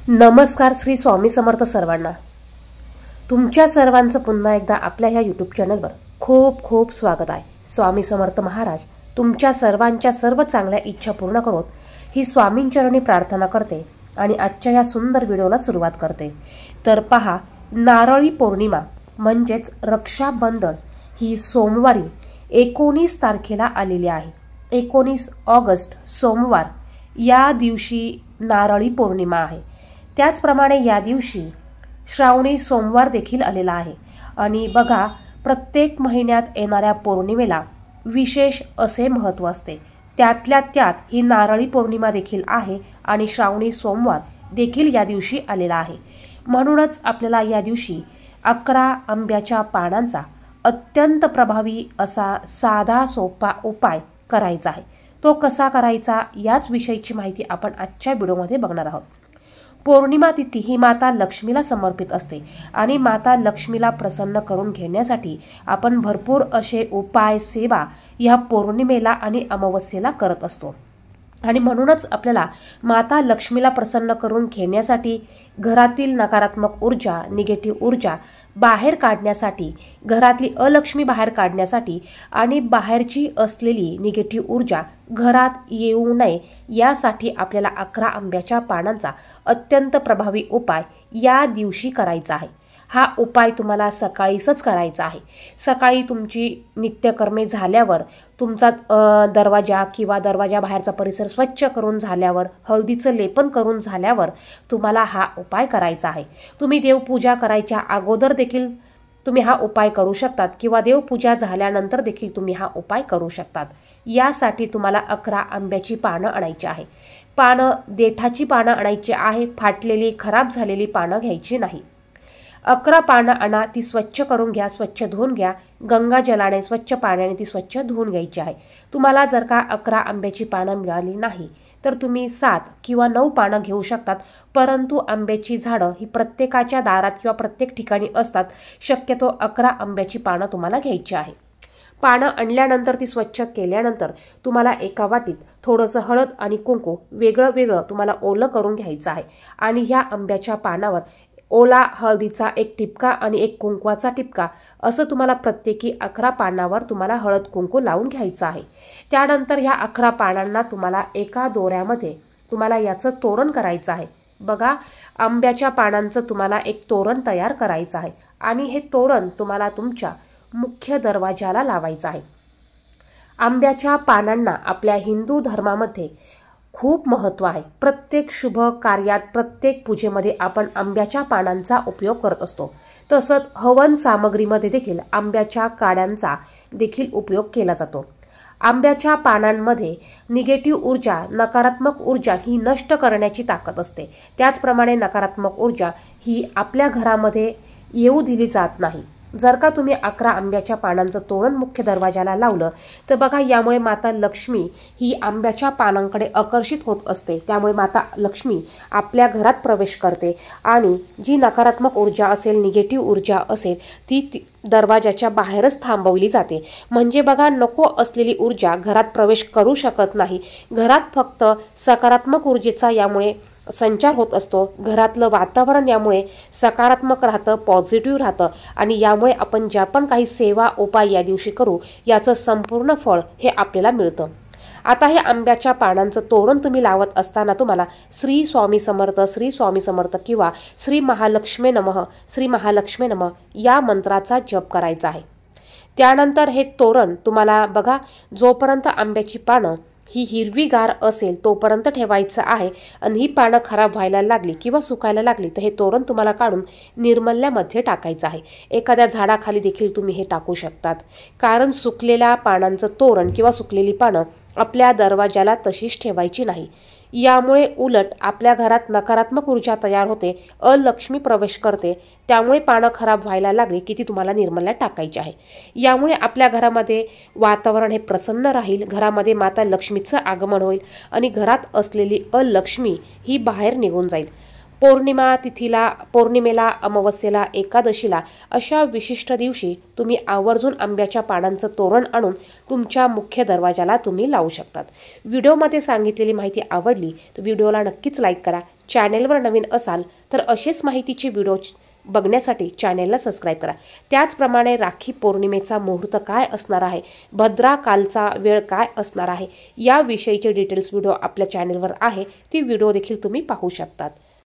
नमस्कार श्री स्वामी समर्थ सर्वांना। तुमच्या सर्वांचं पुन्हा एकदा आपल्या ह्या यूट्यूब चॅनलवर खूप खूप स्वागत आहे। स्वामी समर्थ महाराज तुमच्या सर्वांच्या सर्व चांगल्या इच्छा पूर्ण करोत ही स्वामींचरणी प्रार्थना करते आणि आजच्या या सुंदर व्हिडिओला सुरुवात करते। तर पहा, नारळी पौर्णिमा म्हणजेच रक्षाबंधन ही सोमवारी 19 तारखेला आलेली आहे। 19 ऑगस्ट सोमवार या दिवशी नारळी पौर्णिमा आहे। त्याचप्रमाणे या दिवशी श्रावणी सोमवार देखील आलेला आहे आणि बघा, प्रत्येक महिन्यात येणाऱ्या पौर्णिमेला विशेष असे महत्त्व असते। त्यातल्या त्यात ही नारळी पौर्णिमा देखील आहे आणि श्रावणी सोमवार देखील या दिवशी आलेला आहे। म्हणूनच आपल्याला या दिवशी 11 आंब्याच्या पानांचा अत्यंत प्रभावी असा साधा सोपा उपाय करायचा आहे। तो कसा करायचा याच विषयीची माहिती आपण आजच्या व्हिडिओमध्ये बघणार आहोत। पौर्णिमा तिथी ही माता लक्ष्मीला समर्पित असते आणि माता लक्ष्मीला प्रसन्न करून घेण्यासाठी आपण भरपूर असे उपाय सेवा या पौर्णिमेला आणि अमावस्येला करत असतो। आणि म्हणूनच आपल्याला माता लक्ष्मीला प्रसन्न करून घेण्यासाठी घरातील नकारात्मक ऊर्जा, निगेटिव्ह ऊर्जा बाहेर काढण्यासाठी, घरातली अलक्ष्मी बाहेर काढण्यासाठी आणि बाहेरची असलेली निगेटिव्ह ऊर्जा घरात येऊ नये यासाठी आपल्याला 11 आंब्याच्या पानांचा अत्यंत प्रभावी उपाय या दिवशी करायचा आहे। हा उपाय तुम्हाला सकाळीच करायचा आहे। सकाळी तुमची नित्यकर्मे झाल्यावर, तुमचा दरवाजा किंवा दरवाजा बाहेरचा परिसर स्वच्छ करून झाल्यावर, हळदीचं लेपन करून झाल्यावर तुम्हाला हा उपाय करायचा आहे। तुम्ही देवपूजा करायच्या अगोदर देखील तुम्ही हा उपाय करू शकतात किंवा देवपूजा झाल्यानंतर देखील तुम्ही हा उपाय करू शकतात। यासाठी तुम्हाला 11 आंब्याची पानं आणायची आहे। पानं, देठाची पानं आणायची आहे। फाटलेली, खराब झालेली पानं घ्यायची नाही। 11 पानं आणा, ती स्वच्छ करून घ्या, स्वच्छ धुवून घ्या। गंगा जलाने स्वच्छ पाण्याने ती स्वच्छ धुवून घ्यायची आहे। तुम्हाला जर का 11 आंब्याची पानं मिळाली नाही तर तुम्ही 7 किंवा 9 पानं घेऊ शकतात। परंतु आंब्याची झाडं ही प्रत्येकाच्या दारात किंवा प्रत्येक ठिकाणी असतात। शक्यतो 11 आंब्याची पानं तुम्हाला घ्यायची आहे। पानं आणल्यानंतर ती स्वच्छ केल्यानंतर तुम्हाला एका वाटीत थोडंसं हळद आणि कुंकू वेगळं वेगळं तुम्हाला ओलं करून घ्यायचं आहे आणि ह्या आंब्याच्या पानावर ओला हळदीचा एक टिपका आणि एक कुंकवाचा टिपका असं तुम्हाला प्रत्येकी 11 पानावर तुम्हाला हळद कुंकू लावून घ्यायचं आहे। त्यानंतर ह्या 11 पानांना तुम्हाला एका दोऱ्यामध्ये तुम्हाला याचं तोरण करायचं आहे। बघा, आंब्याच्या पानांचं तुम्हाला एक तोरण तयार करायचं आहे आणि हे तोरण तुम्हाला तुमच्या मुख्य दरवाजाला लावायचं आहे। आंब्याच्या पानांना आपल्या हिंदू धर्मामध्ये खूप महत्त्व आहे। प्रत्येक शुभ कार्यात, प्रत्येक पूजेमध्ये आपण आंब्याच्या पानांचा उपयोग करत असतो। तसंच हवन सामग्रीमध्ये देखील आंब्याच्या काड्यांचा देखील उपयोग केला जातो। आंब्याच्या पानांमध्ये निगेटिव्ह ऊर्जा, नकारात्मक ऊर्जा ही नष्ट करण्याची ताकद असते। त्याचप्रमाणे नकारात्मक ऊर्जा ही आपल्या घरामध्ये येऊ दिली जात नाही। जर का तुम्ही 11 आंब्याच्या पानांचं तोरण मुख्य दरवाजाला लावलं तर बघा, यामुळे माता लक्ष्मी ही आंब्याच्या पानांकडे आकर्षित होत असते। त्यामुळे माता लक्ष्मी आपल्या घरात प्रवेश करते आणि जी नकारात्मक ऊर्जा असेल, निगेटिव्ह ऊर्जा असेल, ती दरवाजाच्या बाहेरच थांबवली जाते। म्हणजे बघा, नको असलेली ऊर्जा घरात प्रवेश करू शकत नाही। घरात फक्त सकारात्मक ऊर्जेचा यामुळे संचार होत असतो। घरातलं वातावरण यामुळे सकारात्मक राहतं, पॉझिटिव्ह राहतं आणि यामुळे आपण ज्या पण काही सेवा उपाय या दिवशी करू याचं संपूर्ण फळ हे आपल्याला मिळतं। आता हे आंब्याच्या पानांचं तोरण तुम्ही लावत असताना तुम्हाला श्री स्वामी समर्थ, श्री स्वामी समर्थ किंवा श्री महालक्ष्मी नमः, श्री महालक्ष्मी नमः या मंत्राचा जप करायचा आहे। त्यानंतर हे तोरण तुम्हाला बघा, जोपर्यंत आंब्याची पानं ही हिरवीगार असेल तोपर्यंत ठेवायचं आहे आणि ही पानं खराब व्हायला लागली किंवा सुकायला लागली तर हे तोरण तुम्हाला काढून निर्मल्यामध्ये टाकायचं आहे। एखाद्या झाडाखाली देखील तुम्ही हे टाकू शकतात, कारण सुकलेल्या पानांचं तोरण किंवा सुकलेली पानं आपल्या दरवाजाला तशीच ठेवायची नाही। यामुळे उलट आपल्या घरात नकारात्मक ऊर्जा तयार होते, अलक्ष्मी प्रवेश करते। त्यामुळे पानं खराब व्हायला लागली की ती तुम्हाला निर्मल्यात टाकायची आहे। यामुळे आपल्या घरामध्ये वातावरण हे प्रसन्न राहील, घरामध्ये माता लक्ष्मीचं आगमन होईल आणि घरात असलेली अलक्ष्मी ही बाहेर निघून जाईल। पौर्णिमा तिथीला, पौर्णिमेला, अमावस्येला, एकादशीला अशा विशिष्ट दिवशी तुम्ही आवर्जून आंब्याच्या पानांचं तोरण आणून तुमच्या मुख्य दरवाजाला तुम्ही लावू शकतात। व्हिडिओमध्ये सांगितलेली माहिती आवडली तर व्हिडिओला नक्कीच लाईक करा, चॅनेलवर नवीन असाल तर असेच माहितीचे व्हिडिओ बघण्यासाठी चॅनेलला सबस्क्राईब करा। त्याचप्रमाणे राखी पौर्णिमेचा मुहूर्त काय असणार आहे, भद्रा कालचा वेळ काय असणार आहे, याविषयीचे डिटेल्स व्हिडिओ आपल्या चॅनेलवर आहे, ती व्हिडिओ देखील तुम्ही पाहू शकतात।